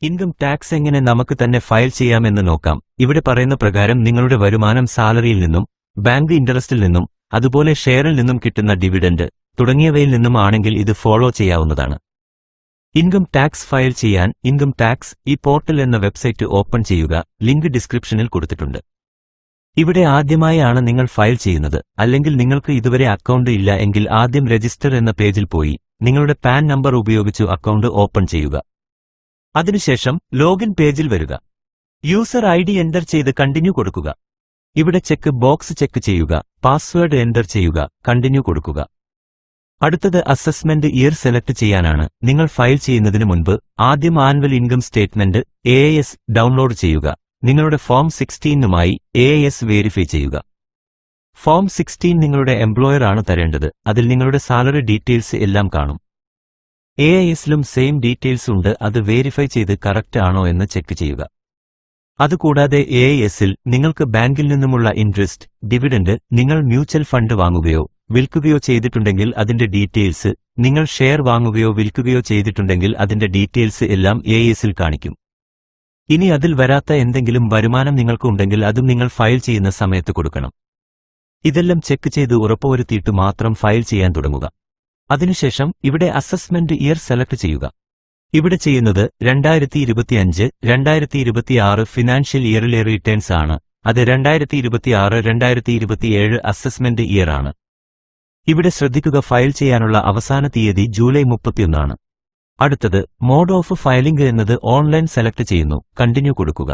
Income tax എങ്ങനെ നമുക്ക് തന്നെ ഫയൽ ചെയ്യാമെന്ന് നോക്കാം. ഇവിടെ പറയുന്ന പ്രകാരം നിങ്ങളുടെ വരുമാനം സാലറിയിൽ നിന്നും, ബാങ്ക് ഇൻട്രസ്റ്റിൽ നിന്നും, അതുപോലെ ഷെയറിൽ നിന്നും കിട്ടുന്ന ഡിവിഡൻഡ് തുടങ്ങിയവയിൽ നിന്നും ആണെങ്കിൽ ഇത് ഫോളോ ചെയ്യാവുന്നതാണ്. ഇൻകം ടാക്സ് ഫയൽ ചെയ്യാൻ ഇൻകം ടാക്സ് ഈ പോർട്ടൽ എന്ന വെബ്സൈറ്റ് ഓപ്പൺ ചെയ്യുക. ലിങ്ക് ഡിസ്ക്രിപ്ഷനിൽ കൊടുത്തിട്ടുണ്ട്. ഇവിടെ ആദ്യമായാണ് നിങ്ങൾ ഫയൽ ചെയ്യുന്നത്, അല്ലെങ്കിൽ നിങ്ങൾക്ക് ഇതുവരെ അക്കൗണ്ട് ഇല്ല എങ്കിൽ ആദ്യം രജിസ്റ്റർ എന്ന പേജിൽ പോയി നിങ്ങളുടെ പാൻ നമ്പർ ഉപയോഗിച്ച് അക്കൗണ്ട് ഓപ്പൺ ചെയ്യുക. അതിനുശേഷം ലോഗിൻ പേജിൽ വരിക. യൂസർ ഐഡി എൻ്റർ ചെയ്ത് കണ്ടിന്യൂ കൊടുക്കുക. ഇവിടെ ചെക്ക് ബോക്സ് ചെക്ക് ചെയ്യുക. പാസ്വേഡ് എൻ്റർ ചെയ്യുക. കണ്ടിന്യൂ കൊടുക്കുക. അടുത്തത് അസസ്മെന്റ് ഇയർ സെലക്ട് ചെയ്യാനാണ്. നിങ്ങൾ ഫയൽ ചെയ്യുന്നതിന് മുൻപ് ആദ്യം annual income statement AIS download ചെയ്യുക. നിങ്ങളുടെ ഫോം 16നുമായി AIS വെരിഫൈ ചെയ്യുക. ഫോം 16 നിങ്ങളുടെ എംപ്ലോയർ ആണ് തരേണ്ടത്. അതിൽ നിങ്ങളുടെ സാലറി ഡീറ്റെയിൽസ് എല്ലാം കാണും. AISലും സെയിം ഡീറ്റെയിൽസ് ഉണ്ട്. അത് വെരിഫൈ ചെയ്ത് കറക്റ്റ് ആണോ എന്ന് ചെക്ക് ചെയ്യുക. അതുകൂടാതെ AISൽ നിങ്ങൾക്ക് ബാങ്കിൽ നിന്നുമുള്ള ഇൻട്രസ്റ്റ്, ഡിവിഡൻഡ്, നിങ്ങൾ മ്യൂച്വൽ ഫണ്ട് വാങ്ങുകയോ വിൽക്കുകയോ ചെയ്തിട്ടുണ്ടെങ്കിൽ അതിന്റെ ഡീറ്റെയിൽസ്, നിങ്ങൾ ഷെയർ വാങ്ങുകയോ വിൽക്കുകയോ ചെയ്തിട്ടുണ്ടെങ്കിൽ അതിന്റെ ഡീറ്റെയിൽസ് എല്ലാം AISൽ കാണിക്കും. ഇനി അതിൽ വരാത്ത എന്തെങ്കിലും വരുമാനം നിങ്ങൾക്ക് ഉണ്ടെങ്കിൽ അതും നിങ്ങൾ ഫയൽ ചെയ്യുന്ന സമയത്ത് കൊടുക്കണം. ഇതെല്ലാം ചെക്ക് ചെയ്ത് ഉറപ്പുവരുത്തിയിട്ട് മാത്രം ഫയൽ ചെയ്യാൻ തുടങ്ങുക. അതിനുശേഷം ഇവിടെ അസസ്മെന്റ് ഇയർ സെലക്ട് ചെയ്യുക. ഇവിടെ ചെയ്യുന്നത് 2025-2026 ഫിനാൻഷ്യൽ ഇയറിലെ റിട്ടേൺസ് ആണ്. അത് 2026-2027 അസസ്മെന്റ് ഇയർ ആണ്. ഇവിടെ ശ്രദ്ധിക്കുക, ഫയൽ ചെയ്യാനുള്ള അവസാന തീയതി ജൂലൈ 31 ആണ്. അടുത്തത് മോഡ് ഓഫ് ഫയലിംഗ് എന്നത് ഓൺലൈൻ സെലക്ട് ചെയ്യുന്നു. കണ്ടിന്യൂ കൊടുക്കുക.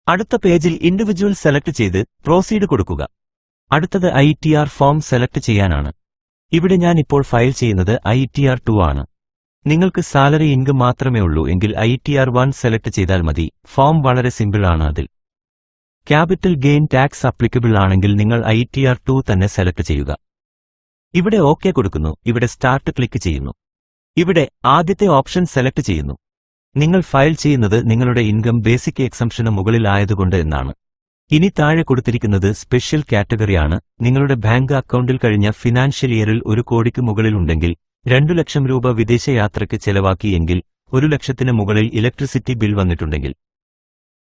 അടുത്ത പേജിൽ ഇൻഡിവിജ്വൽ സെലക്ട് ചെയ്ത് പ്രൊസീഡ് കൊടുക്കുക. അടുത്തത് ITR ഫോം സെലക്ട് ചെയ്യാനാണ്. ഇവിടെ ഞാൻ ഇപ്പോൾ ഫയൽ ചെയ്യുന്നത് ITR 2 ആണ്. നിങ്ങൾക്ക് സാലറി ഇൻകം മാത്രമേ ഉള്ളൂ എങ്കിൽ ITR 1 സെലക്ട് ചെയ്താൽ മതി. ഫോം വളരെ സിമ്പിൾ ആണ്. അതിൽ ക്യാപിറ്റൽ ഗെയിൻ ടാക്സ് അപ്ലിക്കബിൾ ആണെങ്കിൽ നിങ്ങൾ ITR 2 തന്നെ സെലക്ട് ചെയ്യുക. ഇവിടെ OK കൊടുക്കുന്നു. ഇവിടെ സ്റ്റാർട്ട് ക്ലിക്ക് ചെയ്യുന്നു. ഇവിടെ ആദ്യത്തെ ഓപ്ഷൻ സെലക്ട് ചെയ്യുന്നു. നിങ്ങൾ ഫയൽ ചെയ്യുന്നത് നിങ്ങളുടെ ഇൻകം ബേസിക് എക്സംഷന് മുകളിൽ ആയതുകൊണ്ട് എന്നാണ്. ഇനി താഴെ കൊടുത്തിരിക്കുന്നത് സ്പെഷ്യൽ കാറ്റഗറിയാണ്. നിങ്ങളുടെ ബാങ്ക് അക്കൗണ്ടിൽ കഴിഞ്ഞ ഫിനാൻഷ്യൽ ഇയറിൽ 1 കോടിക്ക് മുകളിൽ ഉണ്ടെങ്കിൽ, 2 ലക്ഷം രൂപ വിദേശയാത്രയ്ക്ക് ചെലവാക്കിയെങ്കിൽ, 1 ലക്ഷത്തിന് മുകളിൽ ഇലക്ട്രിസിറ്റി ബിൽ വന്നിട്ടുണ്ടെങ്കിൽ.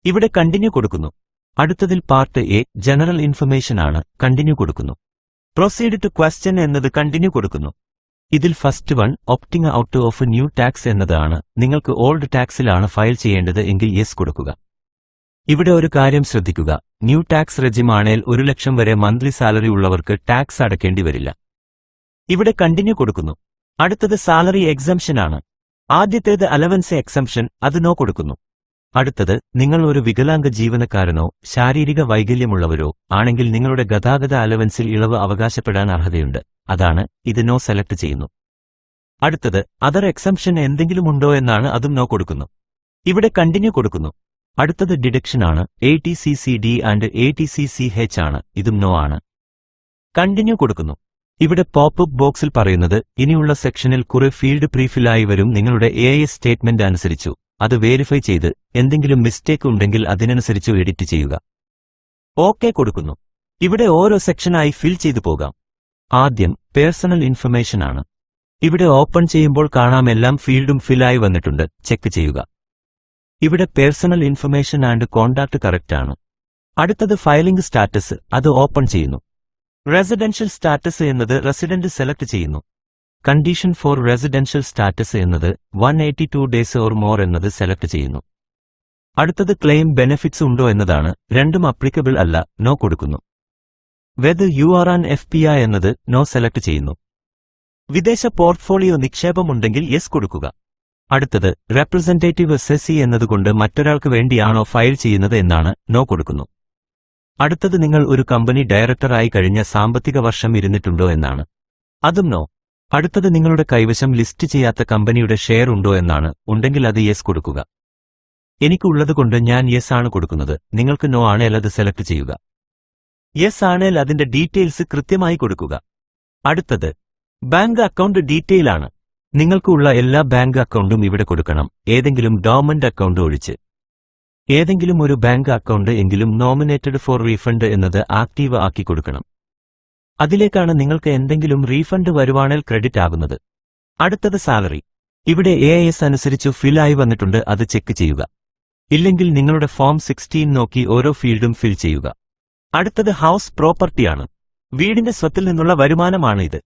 ഇവിടെ കണ്ടിന്യൂ കൊടുക്കുന്നു. അടുത്തതിൽ പാർട്ട് A ജനറൽ ഇൻഫർമേഷൻ ആണ്. കണ്ടിന്യൂ കൊടുക്കുന്നു. പ്രൊസീഡ് ടു ക്വസ്റ്റ്യൻ എന്നത് കണ്ടിന്യൂ കൊടുക്കുന്നു. ഇതിൽ first one opting out of new tax എന്നതാണ്. നിങ്ങൾക്ക് ഓൾഡ് ടാക്സിലാണ് ഫയൽ ചെയ്യേണ്ടത് എങ്കിൽ യെസ് കൊടുക്കുക. ഇവിടെ ഒരു കാര്യം ശ്രദ്ധിക്കുക, ന്യൂ ടാക്സ് റെജിമാണേൽ 1 ലക്ഷം വരെ മന്ത്ലി സാലറി ഉള്ളവർക്ക് ടാക്സ് അടയ്ക്കേണ്ടി വരില്ല. ഇവിടെ കണ്ടിന്യൂ കൊടുക്കുന്നു. അടുത്തത് സാലറി എക്സംഷൻ ആണ്. ആദ്യത്തേത് അലവൻസ് എക്സംഷൻ, അത് നോ കൊടുക്കുന്നു. അടുത്തത് നിങ്ങൾ ഒരു വികലാംഗ ജീവനക്കാരനോ ശാരീരിക വൈകല്യമുള്ളവരോ ആണെങ്കിൽ നിങ്ങളുടെ ഗതാഗത അലവൻസിൽ ഇളവ് അവകാശപ്പെടാൻ അർഹതയുണ്ട്. അതാണ്, ഇത് നോ സെലക്ട് ചെയ്യുന്നു. അടുത്തത് അതർ എക്സംഷൻ എന്തെങ്കിലും ഉണ്ടോ എന്നാണ്. അതും നോ കൊടുക്കുന്നു. ഇവിടെ കണ്ടിന്യൂ കൊടുക്കുന്നു. അടുത്തത് ഡിഡക്ഷൻ ആണ്. ATCCD ആൻഡ് ATCCH ആണ്. ഇതും നോ ആണ്. കണ്ടിന്യൂ കൊടുക്കുന്നു. ഇവിടെ പോപ്പ് ബോക്സിൽ പറയുന്നത് ഇനിയുള്ള സെക്ഷനിൽ കുറെ ഫീൽഡ് പ്രീഫില്ലായി വരും. നിങ്ങളുടെ AIS സ്റ്റേറ്റ്മെന്റ് അനുസരിച്ചു അത് വെരിഫൈ ചെയ്ത് എന്തെങ്കിലും മിസ്റ്റേക്ക് ഉണ്ടെങ്കിൽ അതിനനുസരിച്ച് എഡിറ്റ് ചെയ്യുക. OK കൊടുക്കുന്നു. ഇവിടെ ഓരോ സെക്ഷനായി ഫിൽ ചെയ്തു പോകാം. ആദ്യം പേഴ്സണൽ ഇൻഫർമേഷൻ ആണ്. ഇവിടെ ഓപ്പൺ ചെയ്യുമ്പോൾ കാണാം എല്ലാം ഫീൽഡും ഫില്ലായി വന്നിട്ടുണ്ട്. ചെക്ക് ചെയ്യുക. ഇവിടെ personal information and contact correct ആണ്. അടുത്തത് ഫയലിംഗ് സ്റ്റാറ്റസ്, അത് ഓപ്പൺ ചെയ്യുന്നു. റെസിഡൻഷ്യൽ സ്റ്റാറ്റസ് എന്നത് റെസിഡന്റ് സെലക്ട് ചെയ്യുന്നു. കണ്ടീഷൻ ഫോർ റെസിഡൻഷ്യൽ സ്റ്റാറ്റസ് എന്നത് 182 ഡേയ്സ് ഓർ മോർ എന്നത് സെലക്ട് ചെയ്യുന്നു. അടുത്തത് ക്ലെയിം ബെനിഫിറ്റ്സ് ഉണ്ടോ എന്നതാണ്. രണ്ടും അപ്ലിക്കബിൾ അല്ല. നോ കൊടുക്കുന്നു. Whether you are an FPI എന്നത് നോ സെലക്ട് ചെയ്യുന്നു. വിദേശ പോർട്ട്ഫോളിയോ നിക്ഷേപമുണ്ടെങ്കിൽ യെസ് കൊടുക്കുക. അടുത്തത് റെപ്രസെന്റേറ്റീവ് SSE എന്നതുകൊണ്ട് മറ്റൊരാൾക്ക് വേണ്ടിയാണോ ഫയൽ ചെയ്യുന്നത് എന്നാണ്. നോ കൊടുക്കുന്നു. അടുത്തത് നിങ്ങൾ ഒരു കമ്പനി ഡയറക്ടറായി കഴിഞ്ഞ സാമ്പത്തിക വർഷം ഇരുന്നിട്ടുണ്ടോ എന്നാണ്. അതും നോ. അടുത്തത് നിങ്ങളുടെ കൈവശം ലിസ്റ്റ് ചെയ്യാത്ത കമ്പനിയുടെ ഷെയർ ഉണ്ടോ എന്നാണ്. ഉണ്ടെങ്കിൽ അത് യെസ് കൊടുക്കുക. എനിക്കുള്ളതുകൊണ്ട് ഞാൻ യെസ് ആണ് കൊടുക്കുന്നത്. നിങ്ങൾക്ക് നോ ആണേൽ അത് സെലക്ട് ചെയ്യുക. യെസ് ആണേൽ അതിന്റെ ഡീറ്റെയിൽസ് കൃത്യമായി കൊടുക്കുക. അടുത്തത് ബാങ്ക് അക്കൗണ്ട് ഡീറ്റെയിൽ ആണ്. നിങ്ങൾക്കുള്ള എല്ലാ ബാങ്ക് അക്കൗണ്ടും ഇവിടെ കൊടുക്കണം, ഏതെങ്കിലും ഗവൺമെന്റ് അക്കൗണ്ട് ഒഴിച്ച്. ഏതെങ്കിലും ഒരു ബാങ്ക് അക്കൗണ്ട് എങ്കിലും നോമിനേറ്റഡ് ഫോർ റീഫണ്ട് എന്നത് ആക്റ്റീവ് ആക്കി കൊടുക്കണം. അതിലേക്കാണ് നിങ്ങൾക്ക് എന്തെങ്കിലും റീഫണ്ട് വരുവാണെങ്കിൽ ക്രെഡിറ്റ് ആകുന്നത്. അടുത്തത് സാലറി. ഇവിടെ AIS അനുസരിച്ചു ഫിൽ ആയി വന്നിട്ടുണ്ട്, അത് ചെക്ക് ചെയ്യുക. ഇല്ലെങ്കിൽ നിങ്ങളുടെ ഫോം 16 നോക്കി ഓരോ ഫീൽഡും ഫിൽ ചെയ്യുക. അടുത്തത് ഹൗസ് പ്രോപ്പർട്ടിയാണ്. വീടിന്റെ സ്വത്തിൽ നിന്നുള്ള വരുമാനമാണ് ഇത്.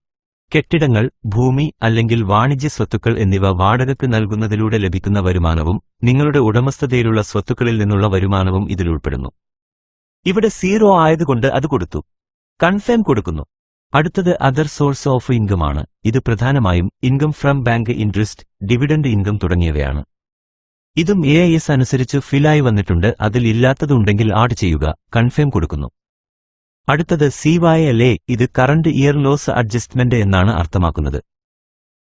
കെട്ടിടങ്ങൾ, ഭൂമി അല്ലെങ്കിൽ വാണിജ്യ സ്വത്തുക്കൾ എന്നിവ വാടകയ്ക്ക് നൽകുന്നതിലൂടെ ലഭിക്കുന്ന വരുമാനവും നിങ്ങളുടെ ഉടമസ്ഥതയിലുള്ള സ്വത്തുക്കളിൽ നിന്നുള്ള വരുമാനവും ഇതിലുൾപ്പെടുന്നു. ഇവിടെ 0 ആയതുകൊണ്ട് അത് കൊടുത്തു. കൺഫേം കൊടുക്കുന്നു. അടുത്തത് അതർ സോഴ്സ് ഓഫ് ഇൻകം ആണ്. ഇത് പ്രധാനമായും income from bank interest, dividend income തുടങ്ങിയവയാണ്. ഇതും AIS അനുസരിച്ച് ഫിലായി വന്നിട്ടുണ്ട്, അതിൽ ഇല്ലാത്തതുണ്ടെങ്കിൽ ആഡ് ചെയ്യുക. കൺഫേം കൊടുക്കുന്നു. അടുത്തത് CYLA. ഇത് കറന്റ് ഇയർ ലോസ് അഡ്ജസ്റ്റ്മെന്റ് എന്നാണ് അർത്ഥമാക്കുന്നത്.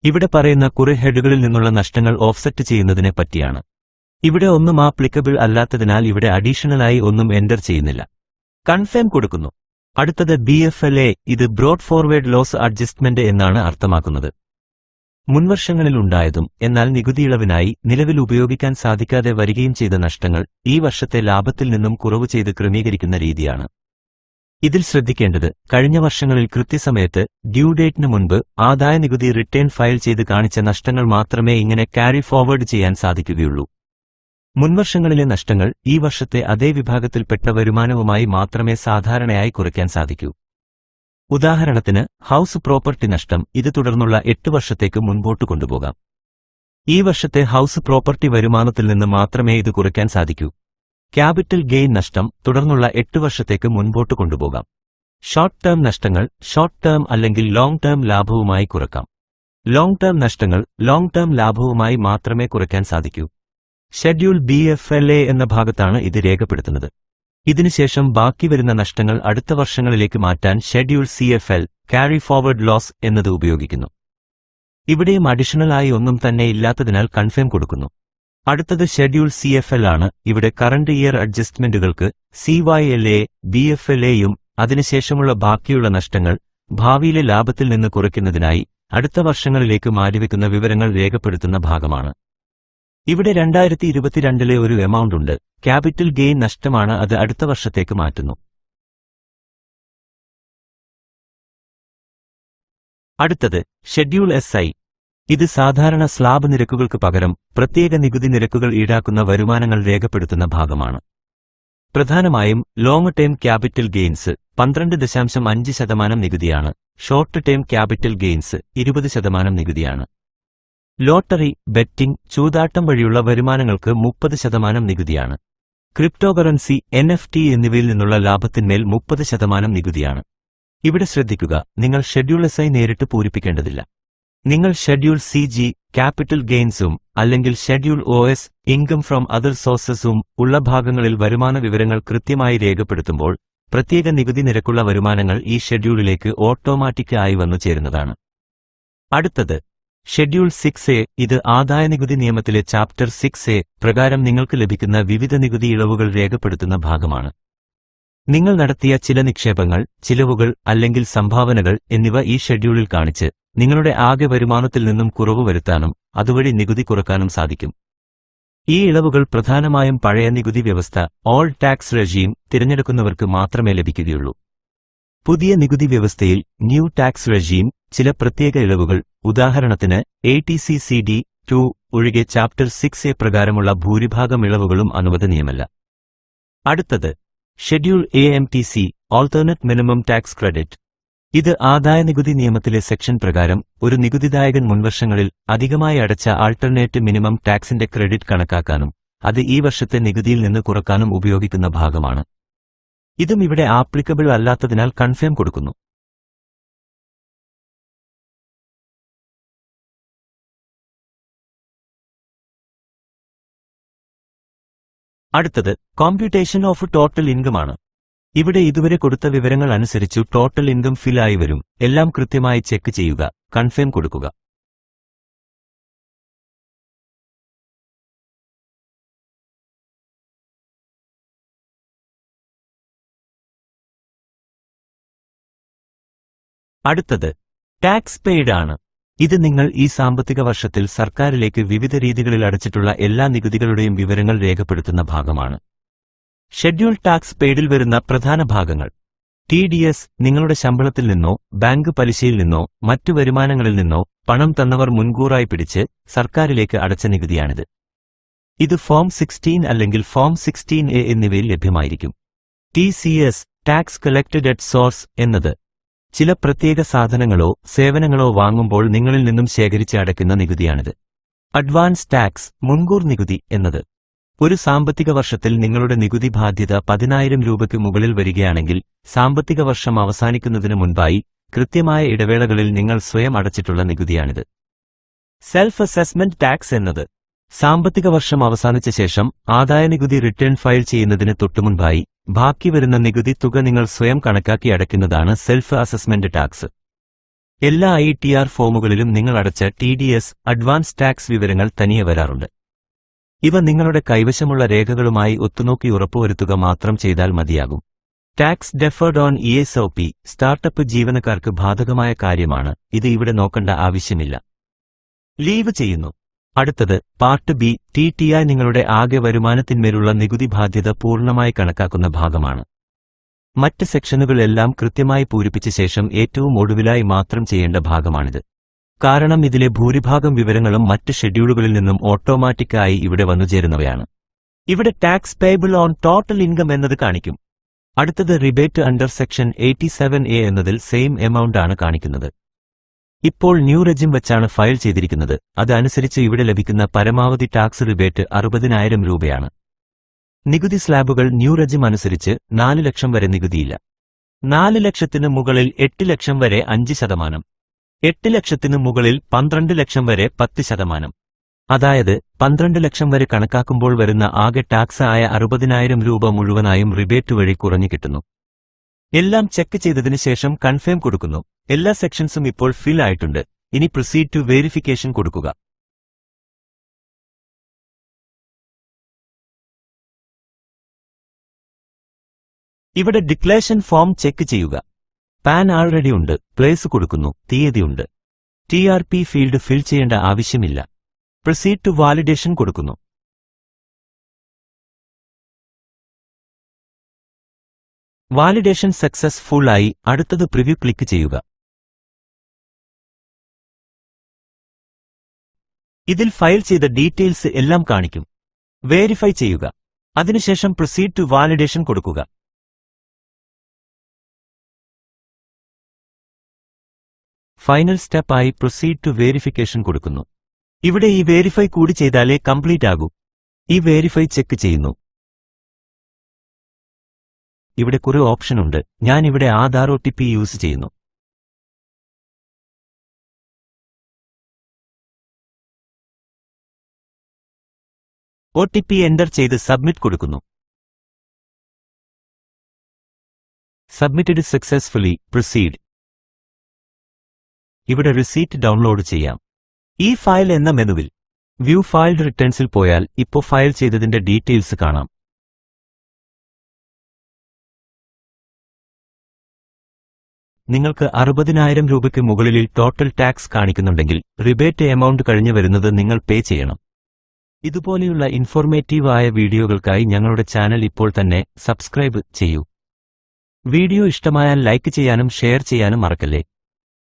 ഇവിടെ പറയുന്ന കുറെ ഹെഡുകളിൽ നിന്നുള്ള നഷ്ടങ്ങൾ ഓഫ്സെറ്റ് ചെയ്യുന്നതിനെ പറ്റിയാണ്. ഇവിടെ ഒന്നും ആപ്ലിക്കബിൾ അല്ലാത്തതിനാൽ ഇവിടെ അഡീഷണലായി ഒന്നും എൻ്റർ ചെയ്യുന്നില്ല. കൺഫേം കൊടുക്കുന്നു. അടുത്തത് BFLA. ഇത് ബ്രോഡ് ഫോർവേഡ് ലോസ് അഡ്ജസ്റ്റ്മെന്റ് എന്നാണ് അർത്ഥമാക്കുന്നത്. മുൻവർഷങ്ങളിൽ ഉണ്ടായതും എന്നാൽ നികുതിയിളവിനായി നിലവിൽ ഉപയോഗിക്കാൻ സാധിക്കാതെ വരികയും ചെയ്ത നഷ്ടങ്ങൾ ഈ വർഷത്തെ ലാഭത്തിൽ നിന്നും കുറവ് ചെയ്ത് ക്രമീകരിക്കുന്ന രീതിയാണ്. ഇതിൽ ശ്രദ്ധിക്കേണ്ടത്, കഴിഞ്ഞ വർഷങ്ങളിൽ കൃത്യസമയത്ത് ഡ്യൂ ഡേറ്റിന് മുൻപ് ആദായനികുതി റിട്ടേൺ ഫയൽ ചെയ്ത് കാണിച്ച നഷ്ടങ്ങൾ മാത്രമേ ഇങ്ങനെ ക്യാരി ഫോർവേഡ് ചെയ്യാൻ സാധിക്കുകയുള്ളൂ. മുൻവർഷങ്ങളിലെ നഷ്ടങ്ങൾ ഈ വർഷത്തെ അതേ വിഭാഗത്തിൽപ്പെട്ട വരുമാനവുമായി മാത്രമേ സാധാരണയായി കുറയ്ക്കാൻ സാധിക്കൂ. ഉദാഹരണത്തിന് ഹൗസ് പ്രോപ്പർട്ടി നഷ്ടം, ഇത് തുടർന്നുള്ള 8 വർഷത്തേക്ക് മുൻപോട്ട് കൊണ്ടുപോകാം. ഈ വർഷത്തെ ഹൗസ് പ്രോപ്പർട്ടി വരുമാനത്തിൽ നിന്ന് മാത്രമേ ഇത് കുറയ്ക്കാൻ സാധിക്കൂ. ക്യാപിറ്റൽ ഗെയിൻ നഷ്ടം തുടർന്നുള്ള 8 വർഷത്തേക്ക് മുൻപോട്ട് കൊണ്ടുപോകാം. ഷോർട്ട് ടേം നഷ്ടങ്ങൾ ഷോർട്ട് ടേം അല്ലെങ്കിൽ ലോങ് ടേം ലാഭവുമായി കുറയ്ക്കാം. ലോങ് ടേം നഷ്ടങ്ങൾ ലോങ് ടേം ലാഭവുമായി മാത്രമേ കുറയ്ക്കാൻ സാധിക്കൂ. ഷെഡ്യൂൾ BFLA എന്ന ഭാഗത്താണ് ഇത് രേഖപ്പെടുത്തുന്നത്. ഇതിനുശേഷം ബാക്കി വരുന്ന നഷ്ടങ്ങൾ അടുത്ത വർഷങ്ങളിലേക്ക് മാറ്റാൻ schedule CFL carry forward loss എന്നത് ഉപയോഗിക്കുന്നു. ഇവിടെയും അഡീഷണലായി ഒന്നും തന്നെ ഇല്ലാത്തതിനാൽ കൺഫേം കൊടുക്കുന്നു. അടുത്തത് ഷെഡ്യൂൾ CFL ആണ്. ഇവിടെ കറന്റ് ഇയർ അഡ്ജസ്റ്റ്മെന്റുകൾക്ക് CYLA, BFLAയും അതിനുശേഷമുള്ള ബാക്കിയുള്ള നഷ്ടങ്ങൾ ഭാവിയിലെ ലാഭത്തിൽ നിന്ന് കുറയ്ക്കുന്നതിനായി അടുത്ത വർഷങ്ങളിലേക്ക് മാറ്റിവെക്കുന്ന വിവരങ്ങൾ രേഖപ്പെടുത്തുന്ന ഭാഗമാണ്. ഇവിടെ 2022 ഒരു എമൗണ്ട് ഉണ്ട്. ക്യാപിറ്റൽ ഗെയിൻ നഷ്ടമാണ്, അത് അടുത്ത വർഷത്തേക്ക് മാറ്റുന്നു. അടുത്തത് ഷെഡ്യൂൾ SI. ഇത് സാധാരണ സ്ലാബ് നിരക്കുകൾക്ക് പകരം പ്രത്യേക നികുതി നിരക്കുകൾ ഈടാക്കുന്ന വരുമാനങ്ങൾ രേഖപ്പെടുത്തുന്ന ഭാഗമാണ്. പ്രധാനമായും ലോങ് ടേം ക്യാപിറ്റൽ ഗെയിൻസ് 12.5% നികുതിയാണ്. ഷോർട്ട് ടേം ക്യാപിറ്റൽ ഗെയിൻസ് 20% നികുതിയാണ്. ലോട്ടറി, ബെറ്റിംഗ്, ചൂതാട്ടം വഴിയുള്ള വരുമാനങ്ങൾക്ക് 30% നികുതിയാണ്. ക്രിപ്റ്റോകറൻസി, NFT എന്നിവയിൽ നിന്നുള്ള ലാഭത്തിന്മേൽ 30% നികുതിയാണ്. ഇവിടെ ശ്രദ്ധിക്കുക, നിങ്ങൾ ഷെഡ്യൂൾ SI നേരിട്ട് പൂരിപ്പിക്കേണ്ടതില്ല. നിങ്ങൾ ഷെഡ്യൂൾ CG ക്യാപിറ്റൽ ഗെയിൻസും അല്ലെങ്കിൽ schedule OS income from other സോഴ്സസും ഉള്ള ഭാഗങ്ങളിൽ വരുമാന വിവരങ്ങൾ കൃത്യമായി രേഖപ്പെടുത്തുമ്പോൾ പ്രത്യേക നികുതി നിരക്കുള്ള വരുമാനങ്ങൾ ഈ ഷെഡ്യൂളിലേക്ക് ഓട്ടോമാറ്റിക് ആയി വന്നു ചേരുന്നതാണ്. അടുത്തത് ഷെഡ്യൂൾ 6A. ഇത് ആദായനികുതി നിയമത്തിലെ ചാപ്റ്റർ 6A പ്രകാരം നിങ്ങൾക്ക് ലഭിക്കുന്ന വിവിധ നികുതി ഇളവുകൾ രേഖപ്പെടുത്തുന്ന ഭാഗമാണ്. നിങ്ങൾ നടത്തിയ ചില നിക്ഷേപങ്ങൾ, ചിലവുകൾ അല്ലെങ്കിൽ സംഭാവനകൾ എന്നിവ ഈ ഷെഡ്യൂളിൽ കാണിച്ച് നിങ്ങളുടെ ആകെ വരുമാനത്തിൽ നിന്നും കുറവ് വരുത്താനും അതുവഴി നികുതി കുറക്കാനും സാധിക്കും. ഈ ഇളവുകൾ പ്രധാനമായും പഴയ നികുതി വ്യവസ്ഥ ഓൾഡ് ടാക്സ് റെജീം തിരഞ്ഞെടുക്കുന്നവർക്ക് മാത്രമേ ലഭിക്കുകയുള്ളൂ. പുതിയ നികുതി വ്യവസ്ഥയിൽ ന്യൂ ടാക്സ് റെജീം ചില പ്രത്യേക ഇളവുകൾ, ഉദാഹരണത്തിന് ATC-CD2 ഒഴികെ ചാപ്റ്റർ 6A പ്രകാരമുള്ള ഭൂരിഭാഗം ഇളവുകളും അനുവദനീയമല്ല. അടുത്തത് schedule AMTC alternate minimum tax credit. ഇത് ആദായനികുതി നിയമത്തിലെ സെക്ഷൻ പ്രകാരം ഒരു നികുതിദായകൻ മുൻവർഷങ്ങളിൽ അധികമായി അടച്ച ആൾട്ടർനേറ്റ് മിനിമം ടാക്സിന്റെ ക്രെഡിറ്റ് കണക്കാക്കാനും അത് ഈ വർഷത്തെ നികുതിയിൽ നിന്ന് കുറക്കാനും ഉപയോഗിക്കുന്ന ഭാഗമാണ്. ഇതും ഇവിടെ ആപ്ലിക്കബിൾ അല്ലാത്തതിനാൽ കൺഫേം കൊടുക്കുന്നു. അടുത്തത് കോമ്പ്യൂട്ടേഷൻ ഓഫ് ടോട്ടൽ ഇൻകം ആണ്. ഇവിടെ ഇതുവരെ കൊടുത്ത വിവരങ്ങൾ അനുസരിച്ചു ടോട്ടൽ ഇൻകം ഫിൽ ആയി വരും. എല്ലാം കൃത്യമായി ചെക്ക് ചെയ്യുക. കൺഫേം കൊടുക്കുക. അടുത്തത് ടാക്സ് പെയ്ഡ് ആണ്. ഇത് നിങ്ങൾ ഈ സാമ്പത്തിക വർഷത്തിൽ സർക്കാരിലേക്ക് വിവിധ രീതികളിൽ അടച്ചിട്ടുള്ള എല്ലാ നികുതികളുടെയും വിവരങ്ങൾ രേഖപ്പെടുത്തുന്ന ഭാഗമാണ്. ഷെഡ്യൂൾ ടാക്സ് പെയ്ഡിൽ വരുന്ന പ്രധാന ഭാഗങ്ങൾ: TDS നിങ്ങളുടെ ശമ്പളത്തിൽ നിന്നോ ബാങ്ക് പലിശയിൽ നിന്നോ മറ്റു വരുമാനങ്ങളിൽ നിന്നോ പണം തന്നവർ മുൻകൂറായി പിടിച്ച് സർക്കാരിലേക്ക് അടച്ച നികുതിയാണിത്. ഇത് ഫോം 16 അല്ലെങ്കിൽ ഫോം 16A എന്നിവയിൽ ലഭ്യമായിരിക്കും. TCS tax collected at source എന്നത് ചില പ്രത്യേക സാധനങ്ങളോ സേവനങ്ങളോ വാങ്ങുമ്പോൾ നിങ്ങളിൽ നിന്നും ശേഖരിച്ച് അടയ്ക്കുന്ന നികുതിയാണിത്. അഡ്വാൻസ് ടാക്സ് മുൻകൂർ നികുതി എന്നത് ഒരു സാമ്പത്തിക വർഷത്തിൽ നിങ്ങളുടെ നികുതി ബാധ്യത 10,000 രൂപയ്ക്ക് മുകളിൽ വരികയാണെങ്കിൽ സാമ്പത്തിക വർഷം അവസാനിക്കുന്നതിന് മുൻപായി കൃത്യമായ ഇടവേളകളിൽ നിങ്ങൾ സ്വയം അടച്ചിട്ടുള്ള നികുതിയാണിത്. സെൽഫ് അസസ്മെന്റ് ടാക്സ് എന്നത് സാമ്പത്തിക വർഷം അവസാനിച്ച ശേഷം ആദായനികുതി റിട്ടേൺ ഫയൽ ചെയ്യുന്നതിന് തൊട്ടുമുൻപായി ബാക്കി വരുന്ന നികുതി തുക നിങ്ങൾ സ്വയം കണക്കാക്കി അടയ്ക്കുന്നതാണ് സെൽഫ് അസസ്മെന്റ് ടാക്സ്. എല്ലാ ITR ഫോമുകളിലും നിങ്ങൾ അടച്ച TDS അഡ്വാൻസ് ടാക്സ് വിവരങ്ങൾ തനിയെ വരാറുണ്ട്. ഇവ നിങ്ങളുടെ കൈവശമുള്ള രേഖകളുമായി ഒത്തുനോക്കി ഉറപ്പുവരുത്തുക മാത്രം ചെയ്താൽ മതിയാകും. Tax deferred on ESOP startup ജീവനക്കാർക്ക് ബാധകമായ കാര്യമാണ്. ഇത് ഇവിടെ നോക്കേണ്ട ആവശ്യമില്ല. ലീവ് ചെയ്യുന്നു. അടുത്തത് പാർട്ട് B TTI നിങ്ങളുടെ ആകെ വരുമാനത്തിന്മേലുള്ള നികുതി ബാധ്യത പൂർണ്ണമായി കണക്കാക്കുന്ന ഭാഗമാണ്. മറ്റ് സെക്ഷനുകളെല്ലാം കൃത്യമായി പൂരിപ്പിച്ച ശേഷം ഏറ്റവും ഒടുവിലായി മാത്രം ചെയ്യേണ്ട ഭാഗമാണിത്. കാരണം ഇതിലെ ഭൂരിഭാഗം വിവരങ്ങളും മറ്റ് ഷെഡ്യൂളുകളിൽ നിന്നും ഓട്ടോമാറ്റിക്കായി ഇവിടെ വന്നുചേരുന്നവയാണ്. ഇവിടെ tax payable on total income എന്നത് കാണിക്കും. അടുത്തത് റിബേറ്റ് അണ്ടർ സെക്ഷൻ 87A എന്നതിൽ സെയിം എമൗണ്ട് ആണ് കാണിക്കുന്നത്. ഇപ്പോൾ ന്യൂ റെജിം വച്ചാണ് ഫയൽ ചെയ്തിരിക്കുന്നത്. അതനുസരിച്ച് ഇവിടെ ലഭിക്കുന്ന പരമാവധി ടാക്സ് റിബേറ്റ് 60,000 രൂപയാണ്. നികുതി സ്ലാബുകൾ ന്യൂ റെജിം അനുസരിച്ച് 4 ലക്ഷം വരെ നികുതിയില്ല. 4 ലക്ഷത്തിന് മുകളിൽ 8 ലക്ഷം വരെ 5%, 8 ലക്ഷത്തിന് മുകളിൽ 12 ലക്ഷം വരെ 10%. അതായത് 12 ലക്ഷം വരെ കണക്കാക്കുമ്പോൾ വരുന്ന ആകെ ടാക്സ് ആയ 60,000 രൂപ മുഴുവനായും റിബേറ്റ് വഴി കുറഞ്ഞു കിട്ടുന്നു. എല്ലാം ചെക്ക് ചെയ്തതിനു ശേഷം കൺഫേം കൊടുക്കുന്നു. എല്ലാ സെക്ഷൻസും ഇപ്പോൾ ഫിൽ ആയിട്ടുണ്ട്. ഇനി പ്രൊസീഡ് ടു വെരിഫിക്കേഷൻ കൊടുക്കുക. ഇവിടെ ഡിക്ലറേഷൻ ഫോം ചെക്ക് ചെയ്യുക. പാൻ ആൾറെഡി ഉണ്ട്. പ്ലേസ് കൊടുക്കുന്നു. തീയതിയുണ്ട്. TRP ഫീൽഡ് ഫിൽ ചെയ്യേണ്ട ആവശ്യമില്ല. പ്രൊസീഡ് ടു വാലിഡേഷൻ കൊടുക്കുന്നു. വാലിഡേഷൻ സക്സസ്ഫുൾ ആയി. അടുത്തത് പ്രിവ്യൂ ക്ലിക്ക് ചെയ്യുക. ഇതിൽ ഫയൽ ചെയ്ത ഡീറ്റെയിൽസ് എല്ലാം കാണിക്കും. വെരിഫൈ ചെയ്യുക. അതിനുശേഷം പ്രൊസീഡ് ടു വാലിഡേഷൻ കൊടുക്കുക. ഫൈനൽ സ്റ്റെപ്പ് ആയി പ്രൊസീഡ് ടു വെരിഫിക്കേഷൻ കൊടുക്കുന്നു. ഇവിടെ ഈ വെരിഫൈ കൂടി ചെയ്താലേ കംപ്ലീറ്റ് ആകൂ. ഈ വെരിഫൈ ചെക്ക് ചെയ്യുന്നു. ഇവിടെ കുറെ ഓപ്ഷൻ ഉണ്ട്. ഞാൻ ഇവിടെ ആധാർ OTP യൂസ് ചെയ്യുന്നു. OTP എന്റർ ചെയ്ത് സബ്മിറ്റ് കൊടുക്കുന്നു. Submitted successfully. പ്രൊസീഡ്. ഇവിടെ റിസീറ്റ് ഡൗൺലോഡ് ചെയ്യാം. ഈ ഫയൽ എന്ന മെനുവിൽ വ്യൂ ഫയൽഡ് റിട്ടേൺസിൽ പോയാൽ ഇപ്പോൾ ഫയൽ ചെയ്തതിന്റെ ഡീറ്റെയിൽസ് കാണാം. നിങ്ങൾക്ക് 60,000 രൂപയ്ക്ക് മുകളിൽ ടോട്ടൽ ടാക്സ് കാണിക്കുന്നുണ്ടെങ്കിൽ റിബേറ്റ് എമൗണ്ട് കഴിഞ്ഞു വരുന്നത് നിങ്ങൾ പേ ചെയ്യണം. ഇതുപോലെയുള്ള ഇൻഫോർമേറ്റീവ് ആയ വീഡിയോകൾക്കായി ഞങ്ങളുടെ ചാനൽ ഇപ്പോൾ തന്നെ സബ്സ്ക്രൈബ് ചെയ്യൂ. വീഡിയോ ഇഷ്ടമായാൽ ലൈക്ക് ചെയ്യാനും ഷെയർ ചെയ്യാനും മറക്കല്ലേ.